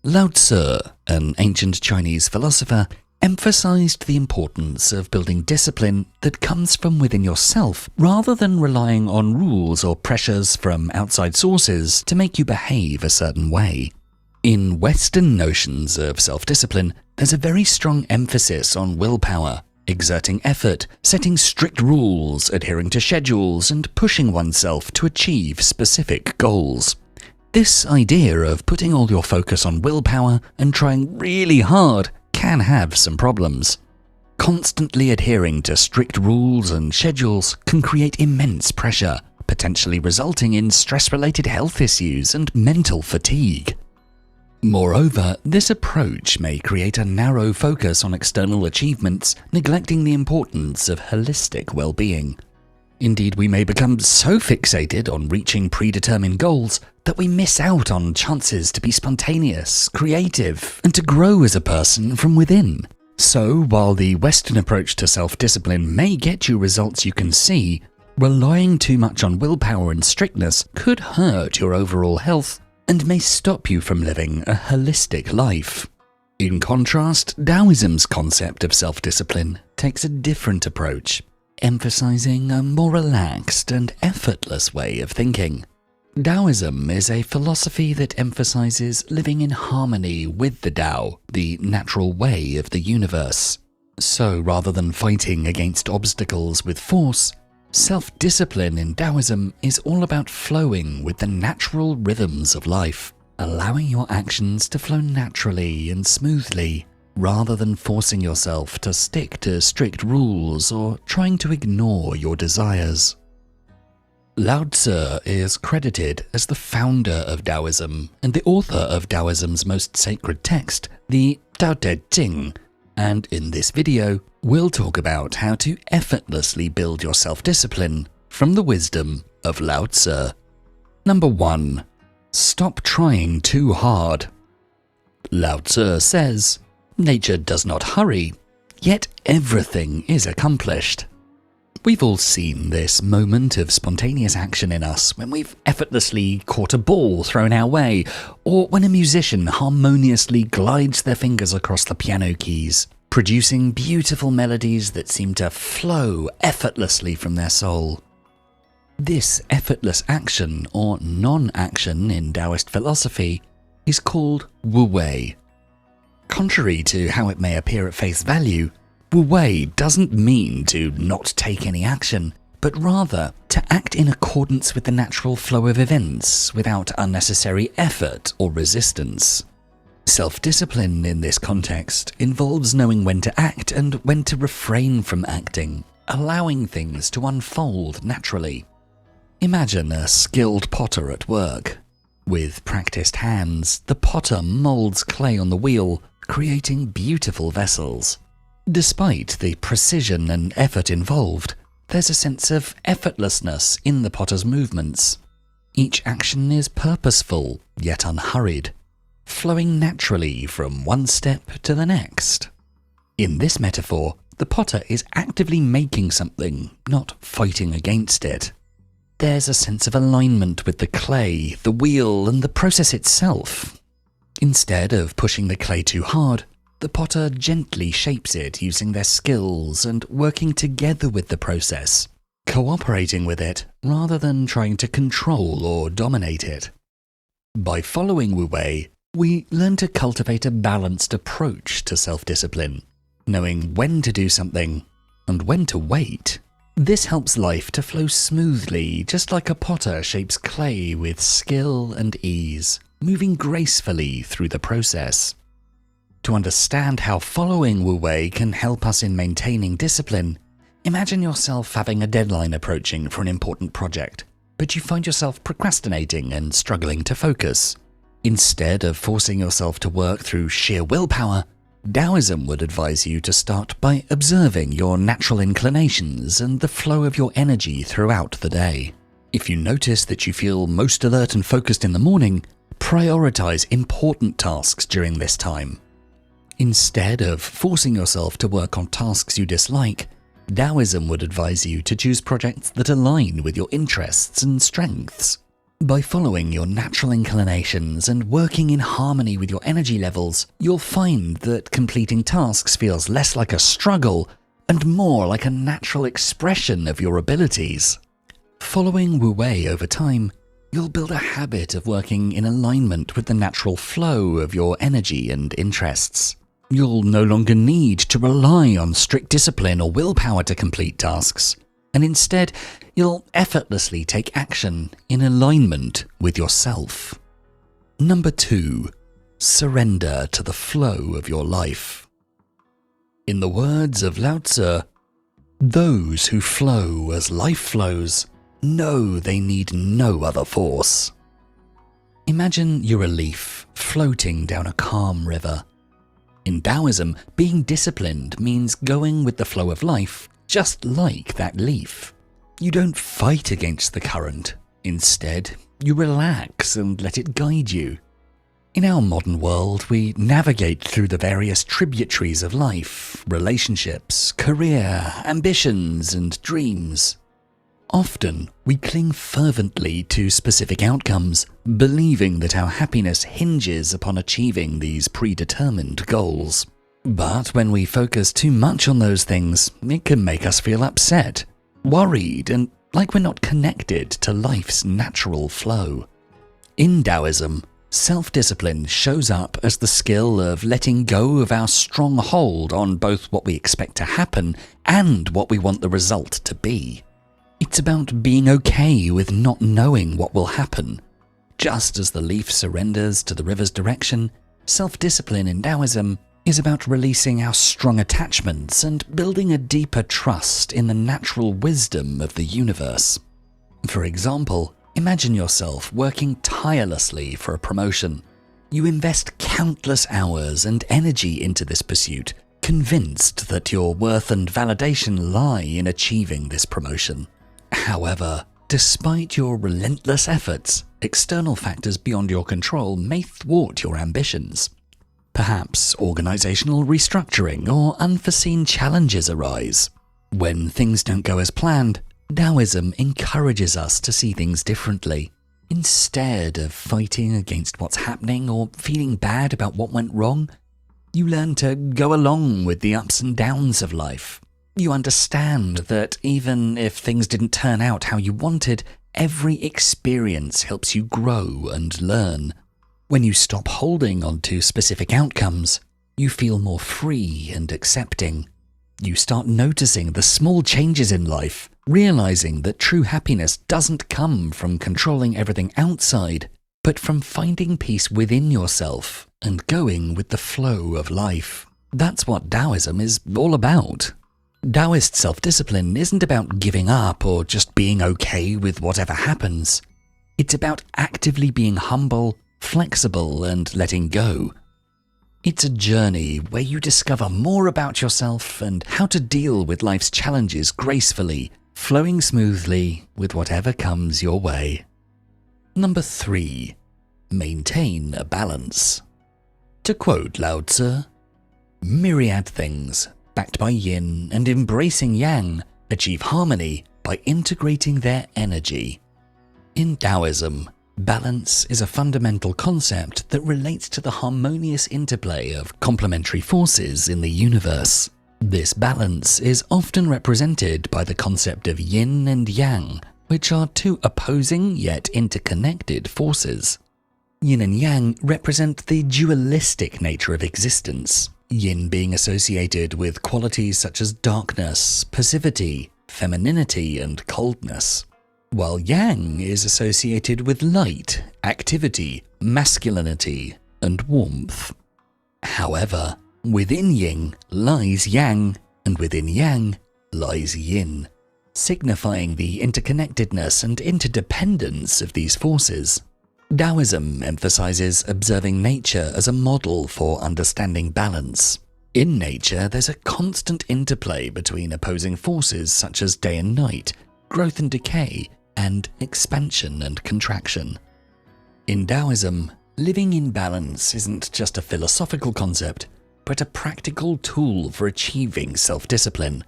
Lao Tzu, an ancient Chinese philosopher, emphasized the importance of building discipline that comes from within yourself rather than relying on rules or pressures from outside sources to make you behave a certain way. In Western notions of self-discipline, there's a very strong emphasis on willpower, exerting effort, setting strict rules, adhering to schedules, and pushing oneself to achieve specific goals. This idea of putting all your focus on willpower and trying really hard can have some problems. Constantly adhering to strict rules and schedules can create immense pressure, potentially resulting in stress-related health issues and mental fatigue. Moreover, this approach may create a narrow focus on external achievements, neglecting the importance of holistic well-being. Indeed, we may become so fixated on reaching predetermined goals that we miss out on chances to be spontaneous, creative, and to grow as a person from within. So, while the Western approach to self-discipline may get you results you can see, relying too much on willpower and strictness could hurt your overall health and may stop you from living a holistic life. In contrast, Taoism's concept of self-discipline takes a different approach, emphasizing a more relaxed and effortless way of thinking. Taoism is a philosophy that emphasizes living in harmony with the Tao, the natural way of the universe. So rather than fighting against obstacles with force, self-discipline in Taoism is all about flowing with the natural rhythms of life, allowing your actions to flow naturally and smoothly, rather than forcing yourself to stick to strict rules or trying to ignore your desires. Lao Tzu is credited as the founder of Taoism and the author of Taoism's most sacred text, the Tao Te Ching, and in this video, we'll talk about how to effortlessly build your self-discipline from the wisdom of Lao Tzu. Number 1. Stop trying too hard. Lao Tzu says, "Nature does not hurry, yet everything is accomplished." We've all seen this moment of spontaneous action in us when we've effortlessly caught a ball thrown our way, or when a musician harmoniously glides their fingers across the piano keys, producing beautiful melodies that seem to flow effortlessly from their soul. This effortless action, or non-action in Taoist philosophy, is called wu wei. Contrary to how it may appear at face value, wu wei doesn't mean to not take any action, but rather to act in accordance with the natural flow of events without unnecessary effort or resistance. Self-discipline in this context involves knowing when to act and when to refrain from acting, allowing things to unfold naturally. Imagine a skilled potter at work. With practiced hands, the potter molds clay on the wheel, creating beautiful vessels. Despite the precision and effort involved, there's a sense of effortlessness in the potter's movements. Each action is purposeful, yet unhurried, flowing naturally from one step to the next. In this metaphor, the potter is actively making something, not fighting against it. There's a sense of alignment with the clay, the wheel, and the process itself. Instead of pushing the clay too hard, the potter gently shapes it using their skills and working together with the process, cooperating with it rather than trying to control or dominate it. By following wu wei, we learn to cultivate a balanced approach to self-discipline, knowing when to do something and when to wait. This helps life to flow smoothly, just like a potter shapes clay with skill and ease, moving gracefully through the process. To understand how following wu wei can help us in maintaining discipline, imagine yourself having a deadline approaching for an important project, but you find yourself procrastinating and struggling to focus. Instead of forcing yourself to work through sheer willpower, Taoism would advise you to start by observing your natural inclinations and the flow of your energy throughout the day. If you notice that you feel most alert and focused in the morning, prioritize important tasks during this time. Instead of forcing yourself to work on tasks you dislike, Taoism would advise you to choose projects that align with your interests and strengths. By following your natural inclinations and working in harmony with your energy levels, you'll find that completing tasks feels less like a struggle and more like a natural expression of your abilities. Following Wu Wei over time, you'll build a habit of working in alignment with the natural flow of your energy and interests. You'll no longer need to rely on strict discipline or willpower to complete tasks, and instead, you'll effortlessly take action in alignment with yourself. Number 2. Surrender to the flow of your life. In the words of Lao Tzu, "Those who flow as life flows know they need no other force." Imagine you're a leaf floating down a calm river. In Taoism, being disciplined means going with the flow of life, just like that leaf. You don't fight against the current. Instead, you relax and let it guide you. In our modern world, we navigate through the various tributaries of life, relationships, career, ambitions, and dreams. Often, we cling fervently to specific outcomes, believing that our happiness hinges upon achieving these predetermined goals. But when we focus too much on those things, it can make us feel upset, worried, and like we're not connected to life's natural flow. In Taoism, self-discipline shows up as the skill of letting go of our strong hold on both what we expect to happen and what we want the result to be. It's about being okay with not knowing what will happen. Just as the leaf surrenders to the river's direction, self-discipline in Taoism is about releasing our strong attachments and building a deeper trust in the natural wisdom of the universe. For example, imagine yourself working tirelessly for a promotion. You invest countless hours and energy into this pursuit, convinced that your worth and validation lie in achieving this promotion. However, despite your relentless efforts, external factors beyond your control may thwart your ambitions. Perhaps organizational restructuring or unforeseen challenges arise. When things don't go as planned, Taoism encourages us to see things differently. Instead of fighting against what's happening or feeling bad about what went wrong, you learn to go along with the ups and downs of life. You understand that even if things didn't turn out how you wanted, every experience helps you grow and learn. When you stop holding on to specific outcomes, you feel more free and accepting. You start noticing the small changes in life, realizing that true happiness doesn't come from controlling everything outside, but from finding peace within yourself and going with the flow of life. That's what Taoism is all about. Taoist self-discipline isn't about giving up or just being okay with whatever happens. It's about actively being humble, flexible, and letting go. It's a journey where you discover more about yourself and how to deal with life's challenges gracefully, flowing smoothly with whatever comes your way. Number 3. Maintain a balance. To quote Lao Tzu, "Myriad things, backed by yin and embracing yang, achieve harmony by integrating their energy." In Taoism, balance is a fundamental concept that relates to the harmonious interplay of complementary forces in the universe. This balance is often represented by the concept of yin and yang, which are two opposing yet interconnected forces. Yin and yang represent the dualistic nature of existence, yin being associated with qualities such as darkness, passivity, femininity, and coldness, while yang is associated with light, activity, masculinity, and warmth. However, within yin lies yang, and within yang lies yin, signifying the interconnectedness and interdependence of these forces. Taoism emphasizes observing nature as a model for understanding balance. In nature, there's a constant interplay between opposing forces such as day and night, growth and decay, and expansion and contraction. In Taoism, living in balance isn't just a philosophical concept, but a practical tool for achieving self-discipline.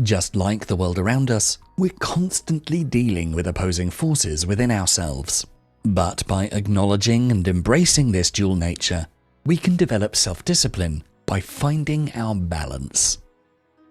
Just like the world around us, we're constantly dealing with opposing forces within ourselves. But by acknowledging and embracing this dual nature, we can develop self-discipline by finding our balance.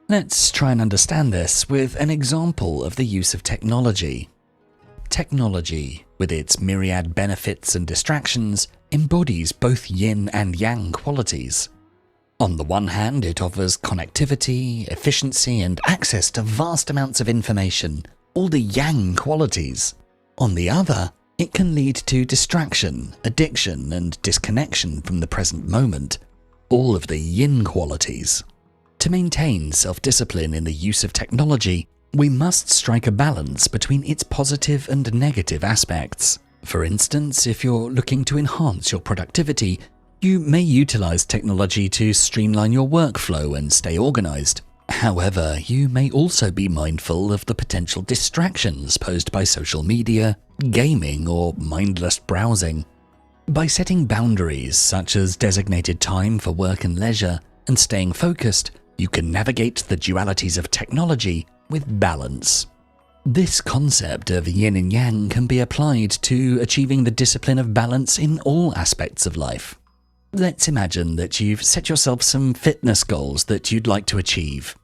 Let's try and understand this with an example of the use of technology. Technology, with its myriad benefits and distractions, embodies both yin and yang qualities. On the one hand, it offers connectivity, efficiency, and access to vast amounts of information, all the yang qualities. On the other, it can lead to distraction, addiction, and disconnection from the present moment, all of the yin qualities. To maintain self-discipline in the use of technology, we must strike a balance between its positive and negative aspects. For instance, if you're looking to enhance your productivity, you may utilize technology to streamline your workflow and stay organized. However, you may also be mindful of the potential distractions posed by social media, gaming, or mindless browsing. By setting boundaries such as designated time for work and leisure and staying focused, you can navigate the dualities of technology with balance. This concept of yin and yang can be applied to achieving the discipline of balance in all aspects of life. Let's imagine that you've set yourself some fitness goals that you'd like to achieve.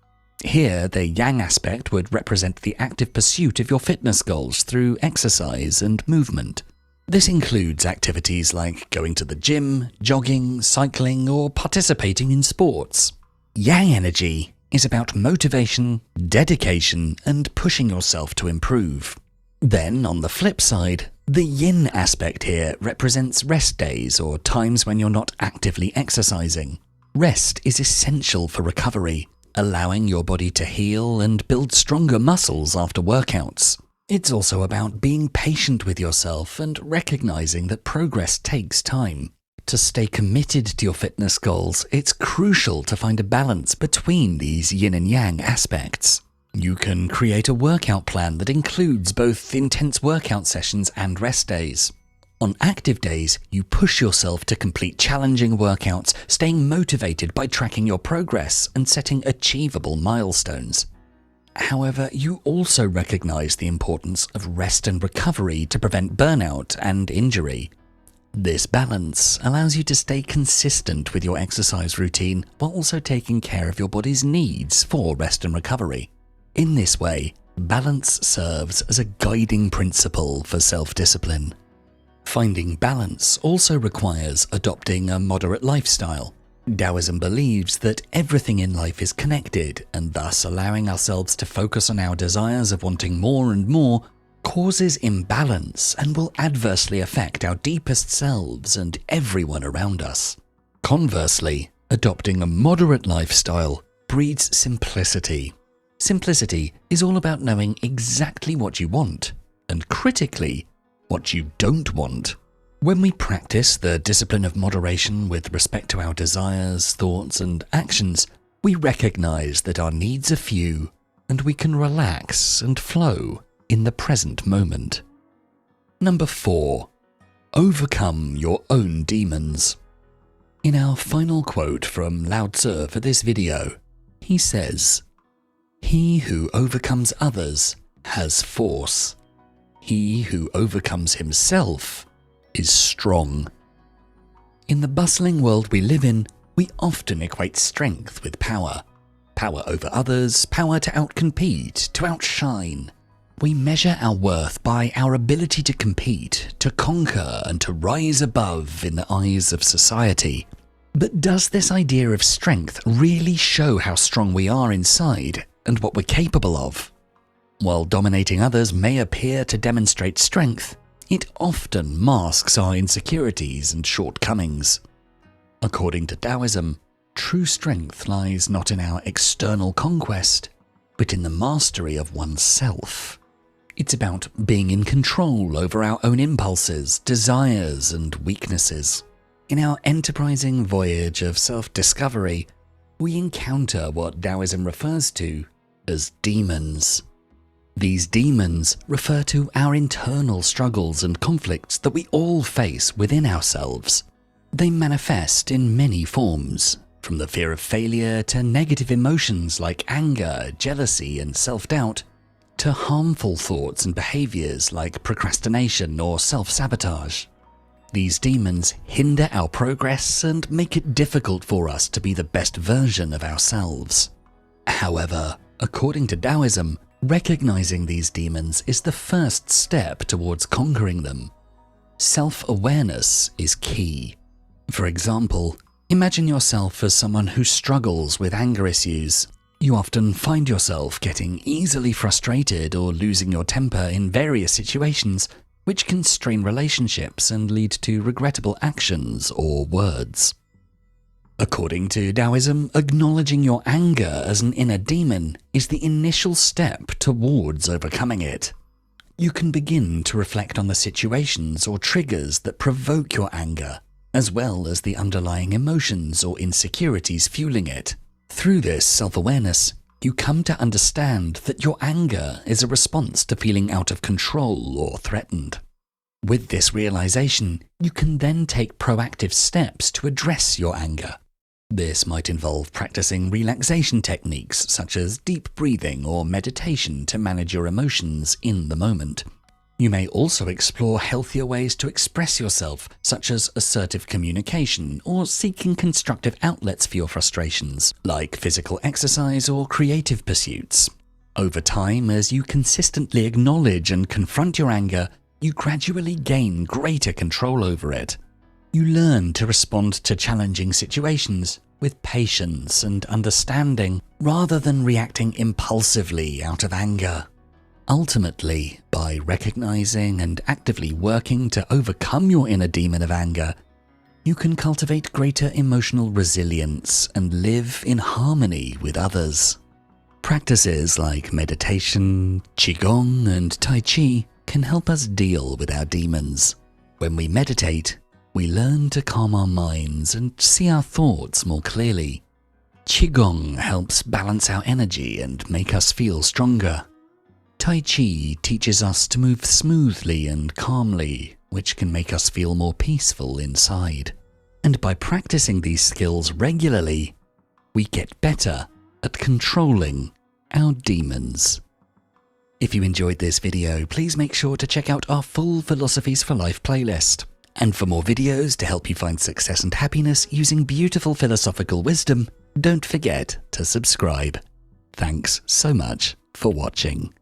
Here, the yang aspect would represent the active pursuit of your fitness goals through exercise and movement. This includes activities like going to the gym, jogging, cycling, or participating in sports. Yang energy is about motivation, dedication, and pushing yourself to improve. Then, on the flip side, the yin aspect here represents rest days or times when you're not actively exercising. Rest is essential for recovery, allowing your body to heal and build stronger muscles after workouts. It's also about being patient with yourself and recognizing that progress takes time. To stay committed to your fitness goals, it's crucial to find a balance between these yin and yang aspects. You can create a workout plan that includes both intense workout sessions and rest days. On active days, you push yourself to complete challenging workouts, staying motivated by tracking your progress and setting achievable milestones. However, you also recognize the importance of rest and recovery to prevent burnout and injury. This balance allows you to stay consistent with your exercise routine while also taking care of your body's needs for rest and recovery. In this way, balance serves as a guiding principle for self-discipline. Finding balance also requires adopting a moderate lifestyle. Taoism believes that everything in life is connected, and thus allowing ourselves to focus on our desires of wanting more and more causes imbalance and will adversely affect our deepest selves and everyone around us. Conversely, adopting a moderate lifestyle breeds simplicity. Simplicity is all about knowing exactly what you want, and critically, what you don't want. When we practice the discipline of moderation with respect to our desires, thoughts, and actions, we recognize that our needs are few, and we can relax and flow in the present moment. Number 4. Overcome your own demons. In our final quote from Lao Tzu for this video, he says, "He who overcomes others has force. He who overcomes himself is strong." In the bustling world we live in, we often equate strength with power. Power over others, power to outcompete, to outshine. We measure our worth by our ability to compete, to conquer, and to rise above in the eyes of society. But does this idea of strength really show how strong we are inside and what we're capable of? While dominating others may appear to demonstrate strength, it often masks our insecurities and shortcomings. According to Taoism, true strength lies not in our external conquest, but in the mastery of oneself. It's about being in control over our own impulses, desires, and weaknesses. In our enterprising voyage of self-discovery, we encounter what Taoism refers to as demons. These demons refer to our internal struggles and conflicts that we all face within ourselves. They manifest in many forms, from the fear of failure to negative emotions like anger, jealousy, and self-doubt. to harmful thoughts and behaviors like procrastination or self-sabotage. These demons hinder our progress and make it difficult for us to be the best version of ourselves. However, according to Taoism, recognizing these demons is the first step towards conquering them. Self-awareness is key. For example, imagine yourself as someone who struggles with anger issues. You often find yourself getting easily frustrated or losing your temper in various situations, which can strain relationships and lead to regrettable actions or words. According to Taoism, acknowledging your anger as an inner demon is the initial step towards overcoming it. You can begin to reflect on the situations or triggers that provoke your anger, as well as the underlying emotions or insecurities fueling it. Through this self-awareness, you come to understand that your anger is a response to feeling out of control or threatened. With this realization, you can then take proactive steps to address your anger. This might involve practicing relaxation techniques such as deep breathing or meditation to manage your emotions in the moment. You may also explore healthier ways to express yourself, such as assertive communication or seeking constructive outlets for your frustrations, like physical exercise or creative pursuits. Over time, as you consistently acknowledge and confront your anger, you gradually gain greater control over it. You learn to respond to challenging situations with patience and understanding, rather than reacting impulsively out of anger. Ultimately, by recognizing and actively working to overcome your inner demon of anger, you can cultivate greater emotional resilience and live in harmony with others. Practices like meditation, qigong, and tai chi can help us deal with our demons. When we meditate, we learn to calm our minds and see our thoughts more clearly. Qigong helps balance our energy and make us feel stronger. Tai Chi teaches us to move smoothly and calmly, which can make us feel more peaceful inside. And by practicing these skills regularly, we get better at controlling our demons. If you enjoyed this video, please make sure to check out our full Philosophies for Life playlist. And for more videos to help you find success and happiness using beautiful philosophical wisdom, don't forget to subscribe. Thanks so much for watching.